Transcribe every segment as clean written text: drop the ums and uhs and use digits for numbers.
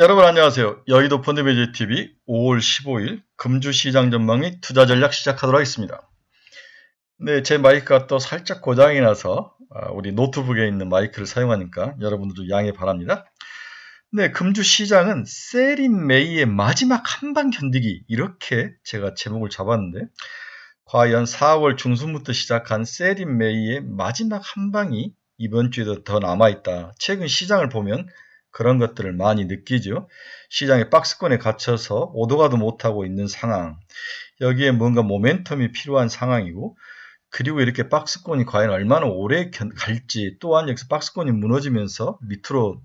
여러분 안녕하세요. 여의도 펀드매니저TV 5월 15일 금주시장 전망 및 투자 전략 시작하도록 하겠습니다. 네, 제 마이크가 또 살짝 고장이 나서 우리 노트북에 있는 마이크를 사용하니까 여러분들 좀 양해 바랍니다. 네, 금주시장은 세린 메이의 마지막 한방 견디기 이렇게 제가 제목을 잡았는데 과연 4월 중순부터 시작한 세린 메이의 마지막 한방이 이번 주에도 더 남아있다. 최근 시장을 보면 그런 것들을 많이 느끼죠. 시장의 박스권에 갇혀서 오도 가도 못하고 있는 상황. 여기에 뭔가 모멘텀이 필요한 상황이고, 그리고 이렇게 박스권이 과연 얼마나 오래 갈지, 또한 여기서 박스권이 무너지면서 밑으로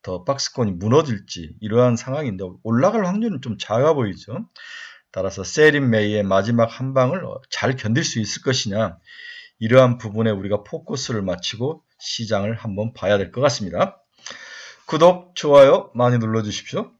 더 박스권이 무너질지 이러한 상황인데 올라갈 확률은 좀 작아 보이죠. 따라서 세린 메이의 마지막 한 방을 잘 견딜 수 있을 것이냐, 이러한 부분에 우리가 포커스를 맞추고 시장을 한번 봐야 될 것 같습니다. 구독, 좋아요 많이 눌러주십시오.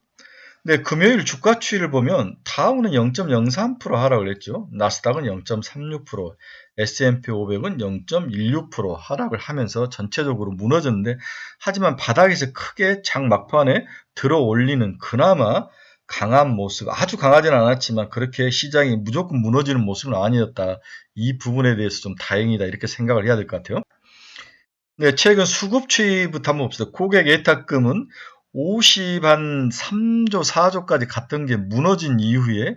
네, 금요일 주가 추이를 보면 다우는 0.03% 하락을 했죠. 나스닥은 0.36%, S&P 500은 0.16% 하락을 하면서 전체적으로 무너졌는데, 하지만 바닥에서 크게 장 막판에 들어 올리는 그나마 강한 모습, 아주 강하지는 않았지만 그렇게 시장이 무조건 무너지는 모습은 아니었다. 이 부분에 대해서 좀 다행이다 이렇게 생각을 해야 될 것 같아요. 네, 최근 수급 추이부터 한번 봅시다. 고객 예탁금은 50한 3조, 4조까지 갔던 게 무너진 이후에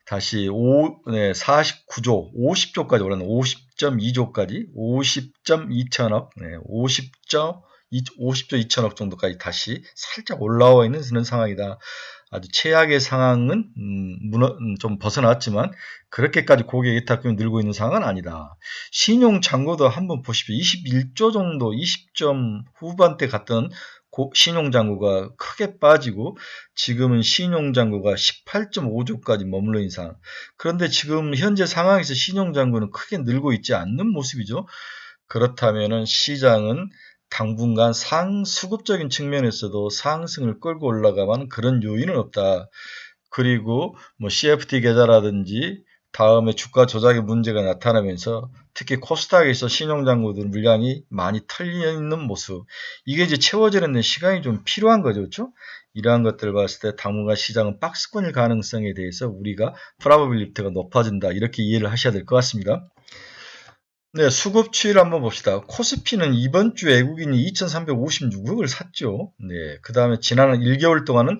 다시 49조, 50조까지 올랐네. 50.2조까지, 50.2천억, 50조 2천억 정도까지 다시 살짝 올라와 있는 그런 상황이다. 아주 최악의 상황은 좀 벗어났지만 그렇게까지 고객 예탁금이 늘고 있는 상황은 아니다. 신용 잔고도 한번 보십시오. 21조 정도, 20점 후반대 갔던 신용 잔고가 크게 빠지고 지금은 신용 잔고가 18.5조까지 머물러 있는 상황. 그런데 지금 현재 상황에서 신용 잔고는 크게 늘고 있지 않는 모습이죠. 그렇다면은 시장은 당분간 수급적인 측면에서도 상승을 끌고 올라가만 그런 요인은 없다. 그리고 뭐 CFD 계좌라든지 다음에 주가 조작의 문제가 나타나면서 특히 코스닥에서 신용잔고들 물량이 많이 털려 있는 모습, 이게 이제 채워지는 시간이 좀 필요한 거죠, 그렇죠? 이러한 것들을 봤을 때 당분간 시장은 박스권일 가능성에 대해서 우리가 프라버빌리티가 높아진다 이렇게 이해를 하셔야 될 것 같습니다. 네, 수급 추이를 한번 봅시다. 코스피는 이번 주 외국인이 2,356억을 샀죠. 네, 그 다음에 지난 1개월 동안은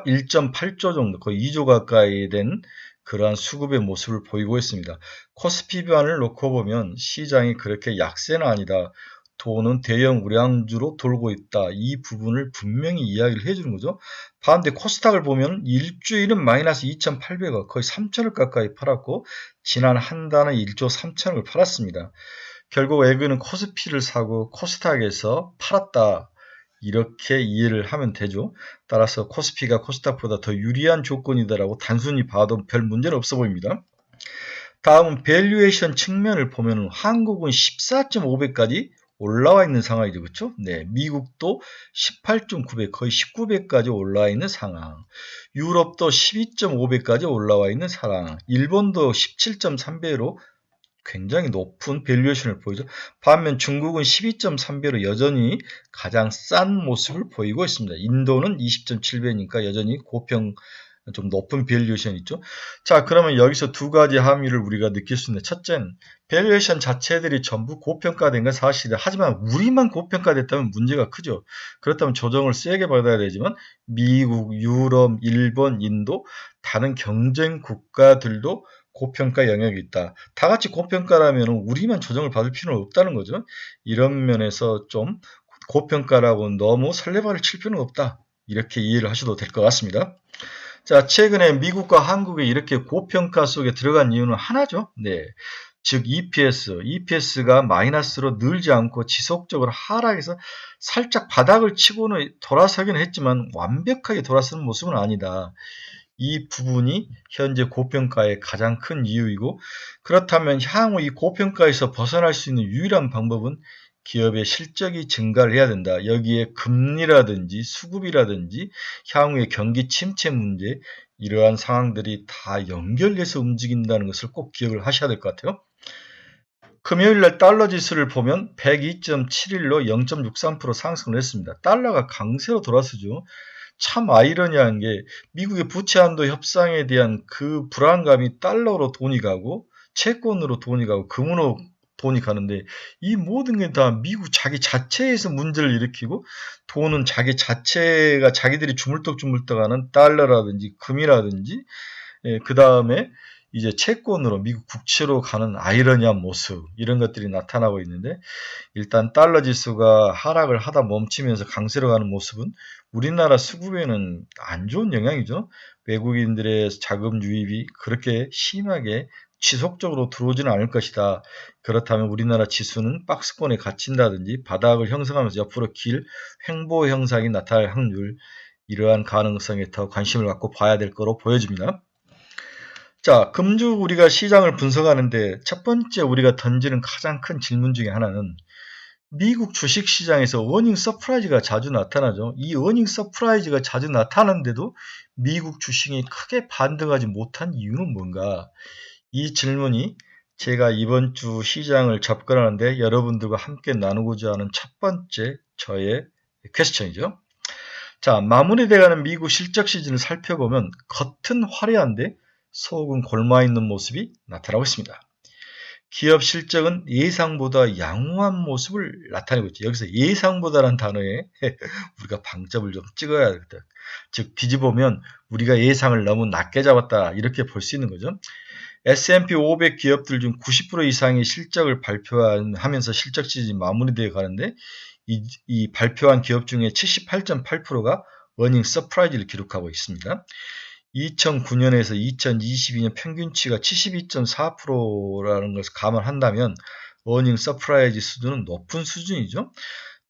1.8조 정도, 거의 2조 가까이 된 그러한 수급의 모습을 보이고 있습니다. 코스피 변을 놓고 보면 시장이 그렇게 약세는 아니다. 돈은 대형 우량주로 돌고 있다. 이 부분을 분명히 이야기를 해주는 거죠. 반대 코스닥을 보면 일주일은 마이너스 2,800억, 거의 3천억 가까이 팔았고 지난 한 달은 1조 3천억을 팔았습니다. 결국 외국인은 코스피를 사고 코스닥에서 팔았다. 이렇게 이해를 하면 되죠. 따라서 코스피가 코스닥보다 더 유리한 조건이다라고 단순히 봐도 별 문제는 없어 보입니다. 다음은 밸류에이션 측면을 보면 한국은 14.5배까지 올라와 있는 상황이죠. 그렇죠? 네, 미국도 18.9배, 거의 19배까지 올라와 있는 상황. 유럽도 12.5배까지 올라와 있는 상황. 일본도 17.3배로 굉장히 높은 밸류에이션을 보이죠. 반면 중국은 12.3배로 여전히 가장 싼 모습을 보이고 있습니다. 인도는 20.7배니까 여전히 좀 높은 밸류에이션이 있죠. 자, 그러면 여기서 두 가지 함의를 우리가 느낄 수 있는데, 첫째는 밸류에이션 자체들이 전부 고평가된 건 사실이다. 하지만 우리만 고평가됐다면 문제가 크죠. 그렇다면 조정을 세게 받아야 되지만 미국, 유럽, 일본, 인도 다른 경쟁 국가들도 고평가 영역이 있다. 다 같이 고평가라면 우리만 조정을 받을 필요는 없다는 거죠. 이런 면에서 좀 고평가라고 너무 설레발을 칠 필요는 없다. 이렇게 이해를 하셔도 될 것 같습니다. 자, 최근에 미국과 한국이 이렇게 고평가 속에 들어간 이유는 하나죠. 네. 즉 EPS가 마이너스로 늘지 않고 지속적으로 하락해서 살짝 바닥을 치고는 돌아서긴 했지만 완벽하게 돌아서는 모습은 아니다. 이 부분이 현재 고평가의 가장 큰 이유이고, 그렇다면 향후 이 고평가에서 벗어날 수 있는 유일한 방법은 기업의 실적이 증가를 해야 된다. 여기에 금리라든지 수급이라든지 향후의 경기 침체 문제, 이러한 상황들이 다 연결돼서 움직인다는 것을 꼭 기억을 하셔야 될 것 같아요. 금요일날 달러 지수를 보면 102.71로 0.63% 상승을 했습니다. 달러가 강세로 돌아서죠. 참 아이러니한 게 미국의 부채 한도 협상에 대한 그 불안감이 달러로 돈이 가고 채권으로 돈이 가고 금으로 돈이 가는데 이 모든 게 다 미국 자기 자체에서 문제를 일으키고 돈은 자기 자체가 자기들이 주물떡주물떡하는 달러라든지 금이라든지 그 다음에 이제 채권으로 미국 국채로 가는 아이러니한 모습 이런 것들이 나타나고 있는데 일단 달러 지수가 하락을 하다 멈추면서 강세로 가는 모습은 우리나라 수급에는 안 좋은 영향이죠. 외국인들의 자금 유입이 그렇게 심하게 지속적으로 들어오지는 않을 것이다. 그렇다면 우리나라 지수는 박스권에 갇힌다든지 바닥을 형성하면서 옆으로 길 횡보 현상이 나타날 확률 이러한 가능성에 더 관심을 갖고 봐야 될 거로 보여집니다. 자, 금주 우리가 시장을 분석하는데 첫 번째 우리가 던지는 가장 큰 질문 중에 하나는 미국 주식시장에서 어닝 서프라이즈가 자주 나타나죠. 이 어닝 서프라이즈가 자주 나타나는데도 미국 주식이 크게 반등하지 못한 이유는 뭔가? 이 질문이 제가 이번 주 시장을 접근하는데 여러분들과 함께 나누고자 하는 첫 번째 저의 퀘스천이죠. 자, 마무리돼가는 미국 실적 시즌을 살펴보면 겉은 화려한데 속은 골마있는 모습이 나타나고 있습니다. 기업 실적은 예상보다 양호한 모습을 나타내고 있죠. 여기서 예상보다라는 단어에 우리가 방점을 좀 찍어야 되겠다. 즉 뒤집으면 우리가 예상을 너무 낮게 잡았다 이렇게 볼 수 있는 거죠. S&P 500 기업들 중 90% 이상의 실적을 발표하면서 실적 시즌이 마무리되어 가는데 이 발표한 기업 중에 78.8%가 어닝 서프라이즈를 기록하고 있습니다. 2009년에서 2022년 평균치가 72.4%라는 것을 감안한다면 어닝 서프라이즈 수준은 높은 수준이죠.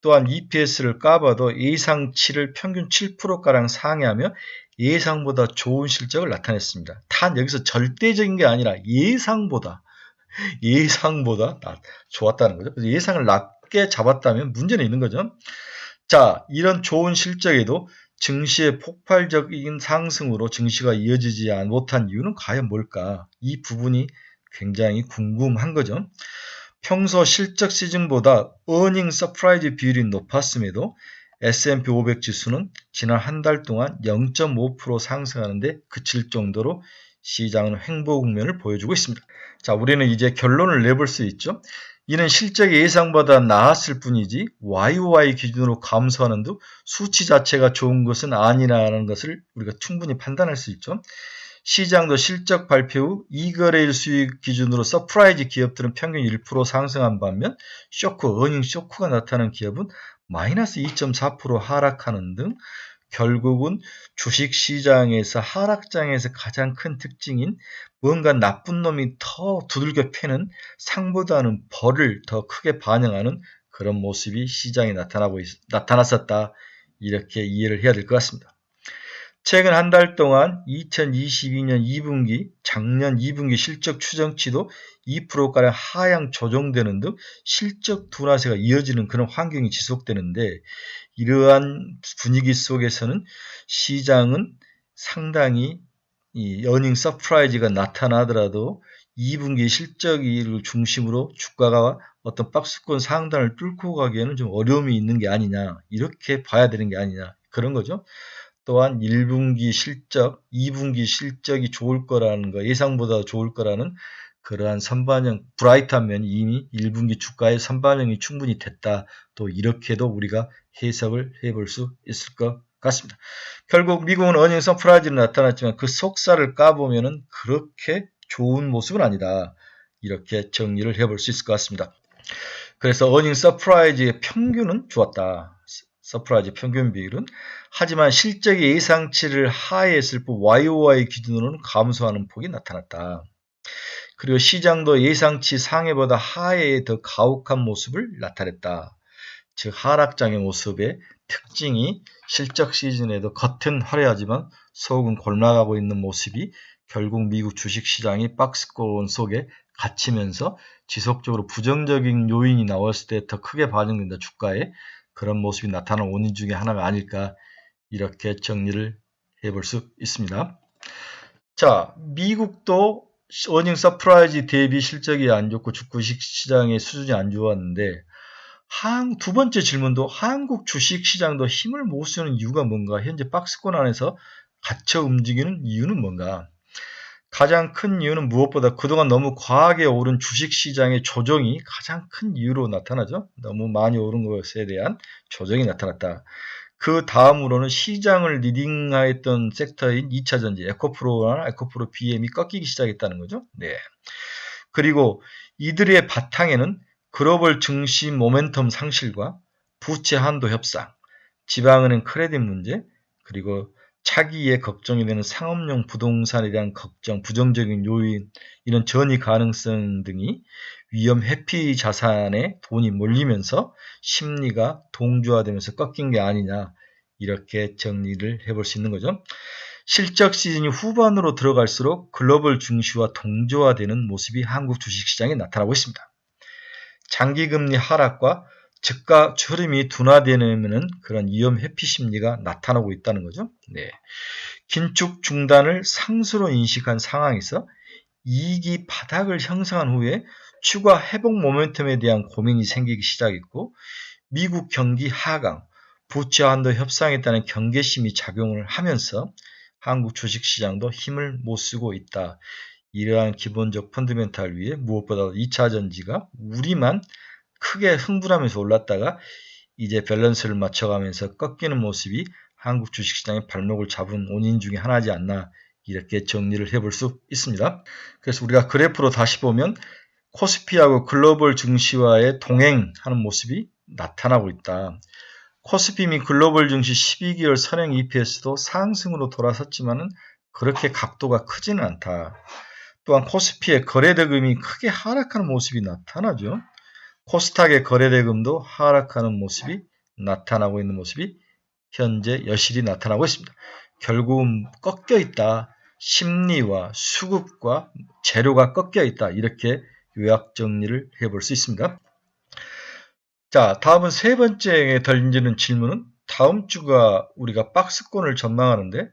또한 EPS를 까봐도 예상치를 평균 7%가량 상회하며 예상보다 좋은 실적을 나타냈습니다. 단 여기서 절대적인 게 아니라 예상보다 좋았다는 거죠. 그래서 예상을 낮게 잡았다면 문제는 있는 거죠. 자, 이런 좋은 실적에도 증시의 폭발적인 상승으로 증시가 이어지지 못한 이유는 과연 뭘까? 이 부분이 굉장히 궁금한 거죠. 평소 실적 시즌보다 어닝 서프라이즈 비율이 높았음에도 S&P 500 지수는 지난 한 달 동안 0.5% 상승하는데 그칠 정도로 시장은 횡보 국면을 보여주고 있습니다. 자, 우리는 이제 결론을 내볼 수 있죠. 이는 실적이 예상보다 나았을 뿐이지 YOY 기준으로 감소하는 등 수치 자체가 좋은 것은 아니라는 것을 우리가 충분히 판단할 수 있죠. 시장도 실적 발표 후 2거래일 수익 기준으로 서프라이즈 기업들은 평균 1% 상승한 반면 어닝 쇼크가 나타난 기업은 마이너스 2.4% 하락하는 등 결국은 주식시장에서 하락장에서 가장 큰 특징인 뭔가 나쁜 놈이 더 두들겨 패는 상보다는 벌을 더 크게 반영하는 그런 모습이 시장에 나타났었다. 이렇게 이해를 해야 될 것 같습니다. 최근 한 달 동안 2022년 2분기, 작년 2분기 실적 추정치도 2%가량 하향 조정되는 등 실적 둔화세가 이어지는 그런 환경이 지속되는데 이러한 분위기 속에서는 시장은 상당히 이 어닝 서프라이즈가 나타나더라도 2분기 실적을 중심으로 주가가 어떤 박스권 상단을 뚫고 가기에는 좀 어려움이 있는 게 아니냐 이렇게 봐야 되는 게 아니냐 그런 거죠. 또한 1분기 실적, 2분기 실적이 좋을 거라는 거, 예상보다 좋을 거라는 그러한 선반영, 브라이트한 면이 이미 1분기 주가의 선반영이 충분히 됐다. 또 이렇게도 우리가 해석을 해볼 수 있을 것 같습니다. 결국 미국은 어닝 서프라이즈로 나타났지만 그 속살을 까보면은 그렇게 좋은 모습은 아니다. 이렇게 정리를 해볼 수 있을 것 같습니다. 그래서 어닝 서프라이즈의 평균은 좋았다. 서프라이즈 평균 비율은 하지만 실적의 예상치를 하회했을 뿐 YOY 기준으로는 감소하는 폭이 나타났다. 그리고 시장도 예상치 상회보다 하회에 더 가혹한 모습을 나타냈다. 즉 하락장의 모습의 특징이 실적 시즌에도 겉은 화려하지만 속은 골마가고 있는 모습이 결국 미국 주식시장이 박스권 속에 갇히면서 지속적으로 부정적인 요인이 나왔을 때 더 크게 반영된다 주가에 그런 모습이 나타나는 원인 중에 하나가 아닐까 이렇게 정리를 해볼 수 있습니다. 자, 미국도 어닝 서프라이즈 대비 실적이 안 좋고 주식 시장의 수준이 안 좋았는데 두 번째 질문도 한국 주식 시장도 힘을 못 쓰는 이유가 뭔가? 현재 박스권 안에서 갇혀 움직이는 이유는 뭔가? 가장 큰 이유는 무엇보다 그동안 너무 과하게 오른 주식 시장의 조정이 가장 큰 이유로 나타나죠. 너무 많이 오른 것에 대한 조정이 나타났다. 그 다음으로는 시장을 리딩하였던 섹터인 2차전지, 에코프로나 에코프로 BM이 꺾이기 시작했다는 거죠. 네. 그리고 이들의 바탕에는 글로벌 증시 모멘텀 상실과 부채 한도 협상, 지방은행 크레딧 문제, 그리고 차기에 걱정이 되는 상업용 부동산에 대한 걱정, 부정적인 요인, 이런 전이 가능성 등이 위험 회피 자산에 돈이 몰리면서 심리가 동조화되면서 꺾인 게 아니냐, 이렇게 정리를 해볼 수 있는 거죠. 실적 시즌이 후반으로 들어갈수록 글로벌 증시와 동조화되는 모습이 한국 주식시장에 나타나고 있습니다. 장기금리 하락과 저가 흐름이 둔화되는 그런 위험 회피 심리가 나타나고 있다는 거죠. 네. 긴축 중단을 상수로 인식한 상황에서 이익이 바닥을 형성한 후에 추가 회복 모멘텀에 대한 고민이 생기기 시작했고, 미국 경기 하강, 부채 한도 협상에 따른 경계심이 작용을 하면서 한국 주식시장도 힘을 못 쓰고 있다. 이러한 기본적 펀드멘탈 위에 무엇보다 2차전지가 우리만 크게 흥분하면서 올랐다가 이제 밸런스를 맞춰가면서 꺾이는 모습이 한국 주식시장의 발목을 잡은 원인 중에 하나지 않나, 이렇게 정리를 해볼 수 있습니다. 그래서 우리가 그래프로 다시 보면 코스피하고 글로벌 증시와의 동행하는 모습이 나타나고 있다. 코스피 및 글로벌 증시 12개월 선행 EPS도 상승으로 돌아섰지만 그렇게 각도가 크지는 않다. 또한 코스피의 거래대금이 크게 하락하는 모습이 나타나죠. 코스닥의 거래대금도 하락하는 모습이 나타나고 있는 모습이 현재 여실히 나타나고 있습니다. 결국은 꺾여 있다. 심리와 수급과 재료가 꺾여 있다. 이렇게 요약 정리를 해볼 수 있습니다. 자, 다음은 세 번째에 던지는 질문은 다음 주가 우리가 박스권을 전망하는데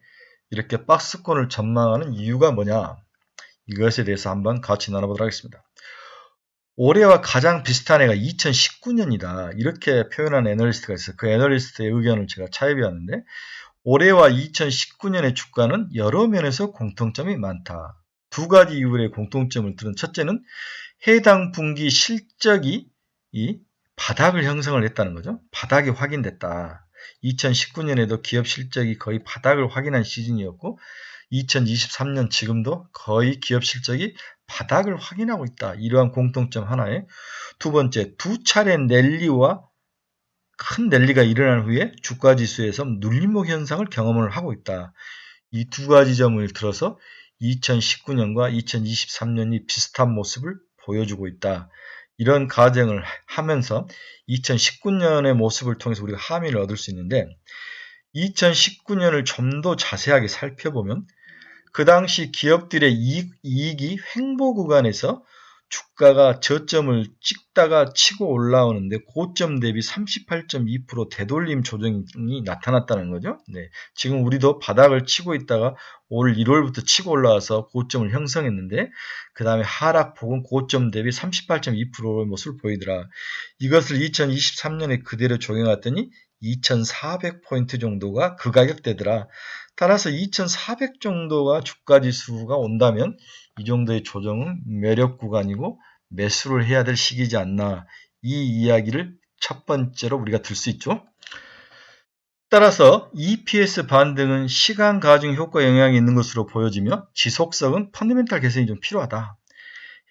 이렇게 박스권을 전망하는 이유가 뭐냐? 이것에 대해서 한번 같이 나눠보도록 하겠습니다. 올해와 가장 비슷한 해가 2019년이다. 이렇게 표현한 애널리스트가 있어요. 그 애널리스트의 의견을 제가 차입해왔는데 올해와 2019년의 주가는 여러 면에서 공통점이 많다. 두 가지 이유의 공통점을 들은 첫째는 해당 분기 실적이 이 바닥을 형성을 했다는 거죠. 바닥이 확인됐다. 2019년에도 기업 실적이 거의 바닥을 확인한 시즌이었고 2023년 지금도 거의 기업 실적이 바닥을 확인하고 있다. 이러한 공통점 하나에 두 번째, 두 차례 랠리와 큰 랠리가 일어난 후에 주가 지수에서 눌림목 현상을 경험을 하고 있다. 이 두 가지 점을 들어서 2019년과 2023년이 비슷한 모습을 보여주고 있다. 이런 가정을 하면서 2019년의 모습을 통해서 우리가 함의를 얻을 수 있는데 2019년을 좀 더 자세하게 살펴보면 그 당시 기업들의 이익이 횡보 구간에서 주가가 저점을 찍다가 치고 올라오는데 고점 대비 38.2% 되돌림 조정이 나타났다는 거죠. 네, 지금 우리도 바닥을 치고 있다가 올 1월부터 치고 올라와서 고점을 형성했는데 그 다음에 하락폭은 고점 대비 38.2%의 모습을 보이더라. 이것을 2023년에 그대로 적용했더니 2,400포인트 정도가 그 가격대더라. 따라서 2,400 정도가 주가 지수가 온다면 이 정도의 조정은 매력 구간이고 매수를 해야 될 시기이지 않나, 이 이야기를 첫 번째로 우리가 들 수 있죠. 따라서 EPS 반등은 시간 가중 효과 영향이 있는 것으로 보여지며 지속성은 펀더멘탈 개선이 좀 필요하다.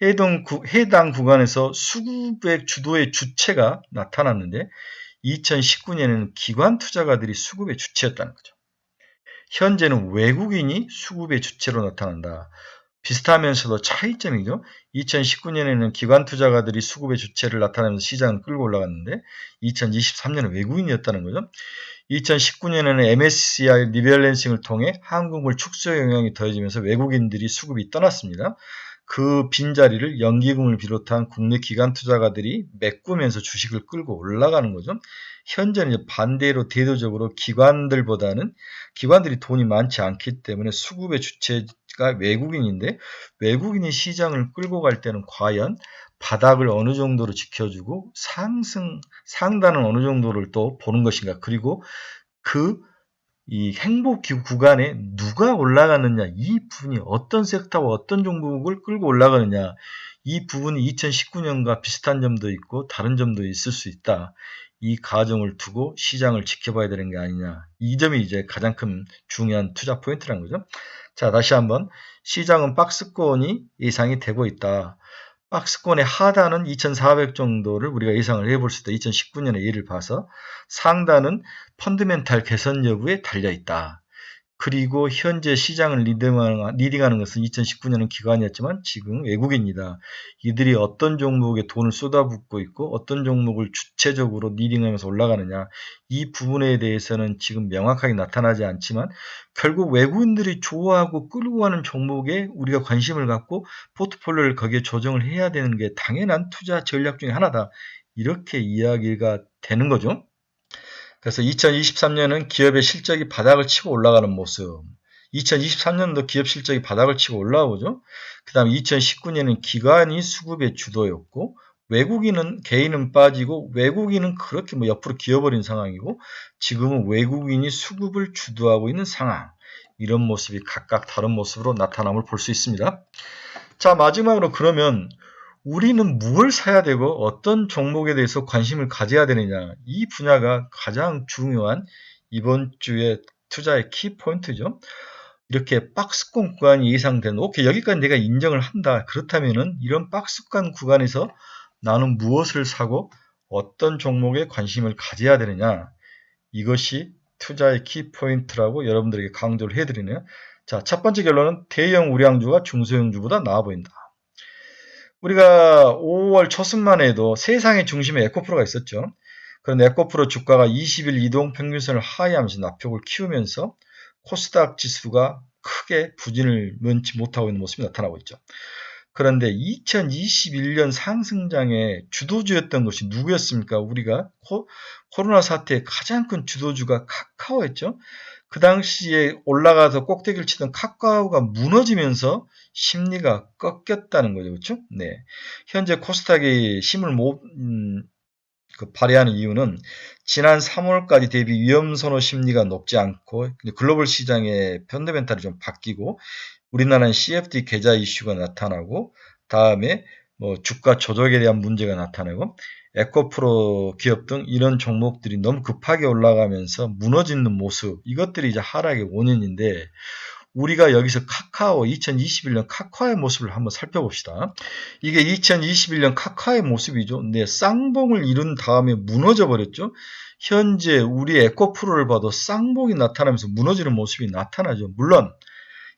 해당 구간에서 수급의 주도의 주체가 나타났는데 2019년에는 기관 투자가들이 수급의 주체였다는 거죠. 현재는 외국인이 수급의 주체로 나타난다. 비슷하면서도 차이점이죠. 2019년에는 기관 투자가들이 수급의 주체를 나타내면서 시장을 끌고 올라갔는데 2023년은 외국인이었다는 거죠. 2019년에는 MSCI 리밸런싱을 통해 한국물 축소 영향이 더해지면서 외국인들이 수급이 떠났습니다. 그 빈자리를 연기금을 비롯한 국내 기관 투자가들이 메꾸면서 주식을 끌고 올라가는 거죠. 현재는 이제 반대로 대도적으로 기관들이 돈이 많지 않기 때문에 수급의 주체가 X가 외국인인데 외국인이 시장을 끌고 갈 때는 과연 바닥을 어느 정도로 지켜주고 상단은 어느 정도를 또 보는 것인가. 그리고 이 행보 구간에 누가 올라가느냐, 이 부분이 어떤 섹터와 어떤 종목을 끌고 올라가느냐, 이 부분이 2019년과 비슷한 점도 있고 다른 점도 있을 수 있다. 이 가정을 두고 시장을 지켜봐야 되는 게 아니냐. 이 점이 이제 가장 큰 중요한 투자 포인트라는 거죠. 자, 다시 한번 시장은 박스권이 예상이 되고 있다. 박스권의 하단은 2400 정도를 우리가 예상을 해볼 수 있다. 2019년의 예를 봐서 상단은 펀드멘탈 개선 여부에 달려있다. 그리고 현재 시장을 리딩하는 것은 2019년은 기관이었지만 지금 외국인이다. 이들이 어떤 종목에 돈을 쏟아붓고 있고 어떤 종목을 주체적으로 리딩하면서 올라가느냐. 이 부분에 대해서는 지금 명확하게 나타나지 않지만 결국 외국인들이 좋아하고 끌고 가는 종목에 우리가 관심을 갖고 포트폴리오를 거기에 조정을 해야 되는 게 당연한 투자 전략 중에 하나다. 이렇게 이야기가 되는 거죠. 그래서 2023년은 기업의 실적이 바닥을 치고 올라가는 모습. 2023년도 기업 실적이 바닥을 치고 올라오죠. 그 다음에 2019년은 기관이 수급의 주도였고 외국인은 개인은 빠지고 외국인은 그렇게 옆으로 기어버린 상황이고 지금은 외국인이 수급을 주도하고 있는 상황. 이런 모습이 각각 다른 모습으로 나타남을 볼 수 있습니다. 자, 마지막으로 그러면 우리는 무엇을 사야 되고 어떤 종목에 대해서 관심을 가져야 되느냐. 이 분야가 가장 중요한 이번 주의 투자의 키포인트죠. 이렇게 박스권 구간이 예상되는, 오케이, 여기까지 내가 인정을 한다. 그렇다면은 이런 박스권 구간에서 나는 무엇을 사고 어떤 종목에 관심을 가져야 되느냐. 이것이 투자의 키포인트라고 여러분들에게 강조를 해드리네요. 자, 첫 번째 결론은 대형 우량주가 중소형주보다 나아 보인다. 우리가 5월 초순만 해도 세상의 중심에 에코프로가 있었죠. 그런 에코프로 주가가 20일 이동 평균선을 하회하면서 낙폭을 키우면서 코스닥 지수가 크게 부진을 면치 못하고 있는 모습이 나타나고 있죠. 그런데 2021년 상승장의 주도주였던 것이 누구였습니까? 우리가 코로나 사태의 가장 큰 주도주가 카카오였죠. 그 당시에 올라가서 꼭대기를 치던 카카오가 무너지면서 심리가 꺾였다는 거죠. 그렇죠? 네. 현재 코스닥이 힘을 발휘하는 이유는 지난 3월까지 대비 위험선호 심리가 높지 않고 글로벌 시장의 펀더멘탈이 좀 바뀌고 우리나라는 CFD 계좌 이슈가 나타나고 다음에 주가 조작에 대한 문제가 나타나고 에코프로 기업 등 이런 종목들이 너무 급하게 올라가면서 무너지는 모습, 이것들이 이제 하락의 원인인데 우리가 여기서 2021년 카카오의 모습을 한번 살펴봅시다. 이게 2021년 카카오의 모습이죠. 네, 쌍봉을 이룬 다음에 무너져 버렸죠. 현재 우리 에코프로를 봐도 쌍봉이 나타나면서 무너지는 모습이 나타나죠. 물론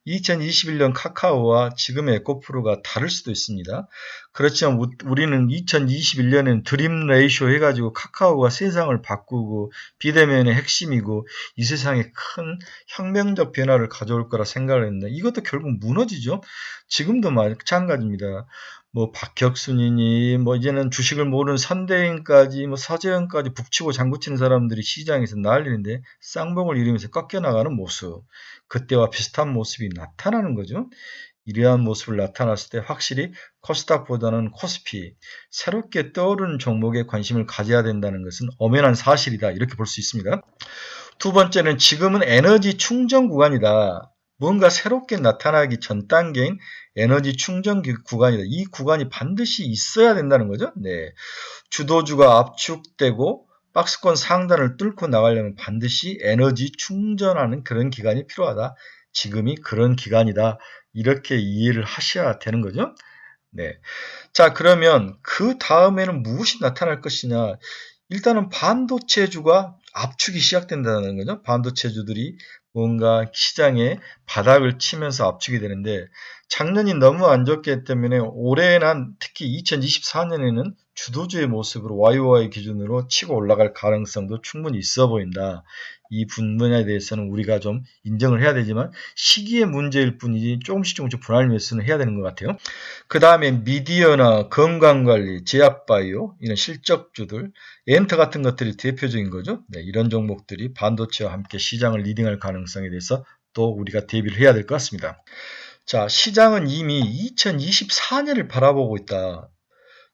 2021년 카카오와 지금의 에코프로가 다를 수도 있습니다. 그렇지만 우리는 2021년에는 드림 레이쇼 해가지고 카카오가 세상을 바꾸고 비대면의 핵심이고 이 세상에 큰 혁명적 변화를 가져올 거라 생각을 했는데 이것도 결국 무너지죠. 지금도 마찬가지입니다. 박혁순이니 이제는 주식을 모르는 선대인까지 서재현까지 북치고 장구치는 사람들이 시장에서 난리는데 쌍봉을 이루면서 꺾여나가는 모습, 그때와 비슷한 모습이 나타나는 거죠. 이러한 모습을 나타났을 때 확실히 코스닥보다는 코스피, 새롭게 떠오르는 종목에 관심을 가져야 된다는 것은 엄연한 사실이다. 이렇게 볼 수 있습니다. 두 번째는 지금은 에너지 충전 구간이다. 뭔가 새롭게 나타나기 전 단계인 에너지 충전 구간이다. 이 구간이 반드시 있어야 된다는 거죠. 네. 주도주가 압축되고 박스권 상단을 뚫고 나가려면 반드시 에너지 충전하는 그런 기간이 필요하다. 지금이 그런 기간이다. 이렇게 이해를 하셔야 되는 거죠. 네. 자, 그러면 그 다음에는 무엇이 나타날 것이냐. 일단은 반도체주가 압축이 시작된다는 거죠. 반도체주들이 뭔가 시장에 바닥을 치면서 압축이 되는데 작년이 너무 안 좋기 때문에 올해는 특히 2024년에는 주도주의 모습으로 YOY 기준으로 치고 올라갈 가능성도 충분히 있어 보인다. 이 분야에 대해서는 우리가 좀 인정을 해야 되지만 시기의 문제일 뿐이지 조금씩 분할 매수는 해야 되는 것 같아요. 그 다음에 미디어나 건강관리, 제약바이오 이런 실적주들, 엔터 같은 것들이 대표적인 거죠. 네, 이런 종목들이 반도체와 함께 시장을 리딩할 가능성에 대해서 또 우리가 대비를 해야 될 것 같습니다. 자, 시장은 이미 2024년을 바라보고 있다.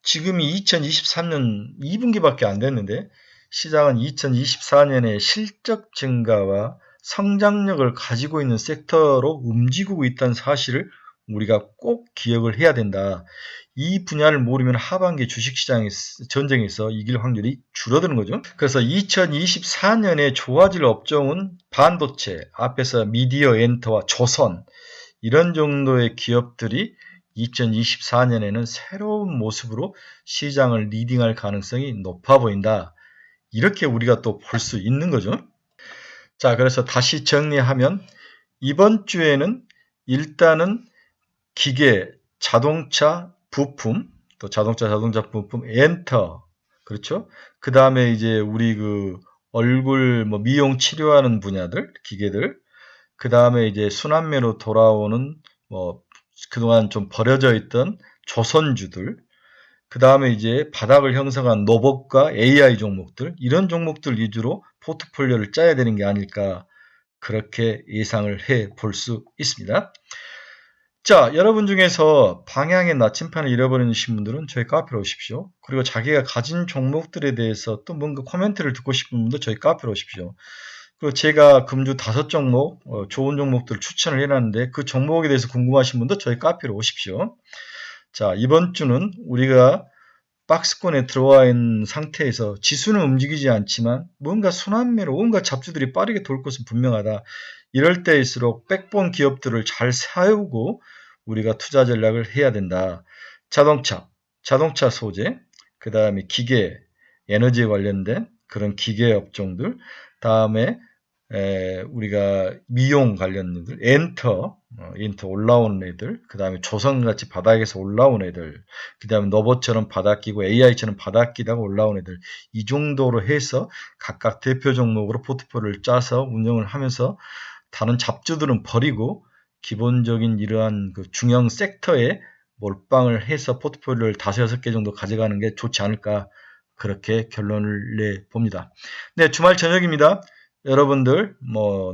지금이 2023년 2분기밖에 안 됐는데 시장은 2024년에 실적 증가와 성장력을 가지고 있는 섹터로 움직이고 있다는 사실을 우리가 꼭 기억을 해야 된다. 이 분야를 모르면 하반기 주식시장 전쟁에서 이길 확률이 줄어드는 거죠. 그래서 2024년에 좋아질 업종은 반도체, 앞에서 미디어 엔터와 조선 이런 정도의 기업들이 2024년에는 새로운 모습으로 시장을 리딩할 가능성이 높아 보인다. 이렇게 우리가 또 볼 수 있는 거죠. 자, 그래서 다시 정리하면 이번 주에는 일단은 기계, 자동차 부품, 또 자동차 부품, 엔터, 그렇죠? 그 다음에 이제 우리 그 얼굴 뭐 미용 치료하는 분야들, 기계들, 그 다음에 이제 순환매로 돌아오는 뭐 그동안 좀 버려져 있던 조선주들, 그 다음에 이제 바닥을 형성한 로봇과 AI 종목들, 이런 종목들 위주로 포트폴리오를 짜야 되는 게 아닐까, 그렇게 예상을 해 볼 수 있습니다. 자, 여러분 중에서 방향의 나침판을 잃어버리신 분들은 저희 카페로 오십시오. 그리고 자기가 가진 종목들에 대해서 또 뭔가 코멘트를 듣고 싶은 분도 저희 카페로 오십시오. 그리고 제가 금주 5종목, 좋은 종목들을 추천을 해놨는데 그 종목에 대해서 궁금하신 분도 저희 카페로 오십시오. 자, 이번 주는 우리가 박스권에 들어와 있는 상태에서 지수는 움직이지 않지만 뭔가 순환매로 온갖 잡주들이 빠르게 돌 것은 분명하다. 이럴 때일수록 백본 기업들을 잘 세우고 우리가 투자 전략을 해야 된다. 자동차 소재, 그 다음에 기계, 에너지에 관련된 그런 기계 업종들, 다음에 우리가 미용 관련들, 엔터 올라오는 애들, 그 다음에 조선같이 바닥에서 올라온 애들, 그 다음에 너버처럼 바닥 끼고 AI처럼 바닥 끼다가 올라온 애들, 이 정도로 해서 각각 대표 종목으로 포트폴리오를 짜서 운영을 하면서 다른 잡주들은 버리고 기본적인 이러한 그 중형 섹터에 몰빵을 해서 포트폴리오를 5, 6개 정도 가져가는 게 좋지 않을까, 그렇게 결론을 내봅니다. 네, 주말 저녁입니다. 여러분들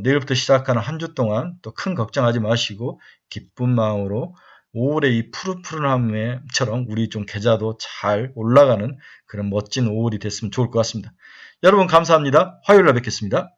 내일부터 시작하는 한 주 동안 또 큰 걱정하지 마시고 기쁜 마음으로 5월의 이 푸릇푸릇함처럼 우리 좀 계좌도 잘 올라가는 그런 멋진 5월이 됐으면 좋을 것 같습니다. 여러분 감사합니다. 화요일날 뵙겠습니다.